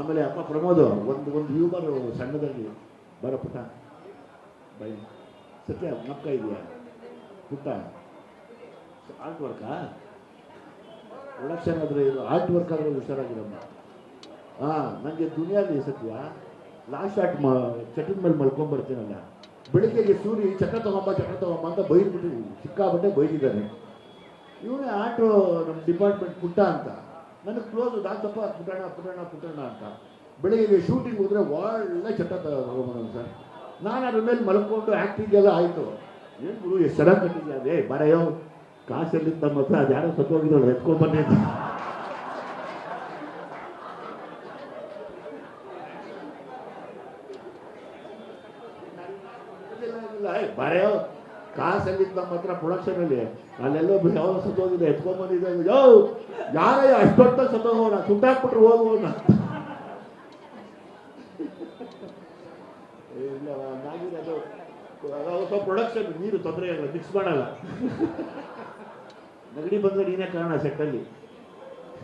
ಆಮೇಲೆ ಅಪ್ಪ ಪ್ರಮೋದ್ ಒಂದು ಹ್ಯೂಮರ್ ಸಣ್ಣದಾಗಿ ಬರ ಪುಟ್ಟ ಬೈ ಸತ್ಯ ನಪ್ಕ ಇದೆಯಾ ಪುಟ್ಟ ಆರ್ಟ್ ವರ್ಕಾ ಪ್ರೊಡಕ್ಷನ್ ಆದರೆ ಇದು ಆರ್ಟ್ ವರ್ಕ್ ಆದರೆ ಹುಷಾರಾಗಿರಮ್ಮ. ಹಾಂ, ನನಗೆ ದುನಿಯಾದಲ್ಲಿ ಸತ್ಯ ಲಾಸ್ಟ್ ಶಾಟ್ ಚಟದ ಮೇಲೆ ಮಲ್ಕೊಂಡ್ಬರ್ತೀನಲ್ಲ, ಬೆಳಿಗ್ಗೆಗೆ ಸೂರ್ಯ ಚಕ್ರ ತಗೊಂಬ ಅಂತ ಬೈದ್ಬಿಟ್ಟು ಸಿಕ್ಕಾಬಟ್ಟೆ ಬೈದಿದ್ದಾನೆ. ಇವನೇ ಆಟೋ ನಮ್ಮ ಡಿಪಾರ್ಟ್ಮೆಂಟ್ ಪುಟ್ಟ ಅಂತ ನನಗೆ ಕ್ಲೋಸು, ದಾಸಪ್ಪ ಪುಟ್ಟಣ್ಣ ಅಂತ. ಬೆಳಿಗ್ಗೆ ಶೂಟಿಂಗ್ ಹೋದರೆ ಒಳ್ಳೆ ಚಟ್ಟ ತಗೊಂಬರೋನು ಸರ್. ನಾನು ಅದ್ರ ಮೇಲೆ ಮಲ್ಕೊಂಡು ಆ್ಯಕ್ಟಿಂಗ್ ಎಲ್ಲ ಆಯಿತು. ಏನು ಗುರು ಎಷ್ಟು ಚೆನ್ನಾಗಿ ಕಟ್ಟಿದ್ಯಾ ಅದೇ ಬರೆಯೋ ಕಾಸಲ್ಲಿಂದ ಮಾತ್ರ ಅದು ಯಾರೋ ಸತ್ತೋಗಿದ್ದಳು ಎತ್ಕೊಂಡ್ಬಂದಿದ್ದ. ಬರೆಯೋ ಕಾಸಲ್ಲಿದ್ದ ನಮ್ಮ ಹತ್ರ ಪ್ರೊಡಕ್ಷನಲ್ಲಿ ಅಲ್ಲೆಲ್ಲೋ ಯಾವ ಸತ್ತೋಗಿದೆ ಎತ್ಕೊಂಡ್ಬಂದಿದ್ದೆ. ಯಾರ ಅಷ್ಟೊತ್ತ ಸತ್ತೋಗೋಣ ಸುಟ್ಟಾಕ್ಬಿಟ್ರು ಹೋಗೋಣ. ಇಲ್ಲ ನಾಗಿರೋದು ಸ್ವಲ್ಪ ಪ್ರೊಡಕ್ಷನ್ ನೀರು ತೊಂದರೆ ಇಲ್ಲ, ಮಿಕ್ಸ್ ಮಾಡಲ್ಲ. ನೆಗಡಿ ಬಂದರೆ ನೀನೇ ಕಾರಣ ಸೆಟ್ಟಲ್ಲಿ.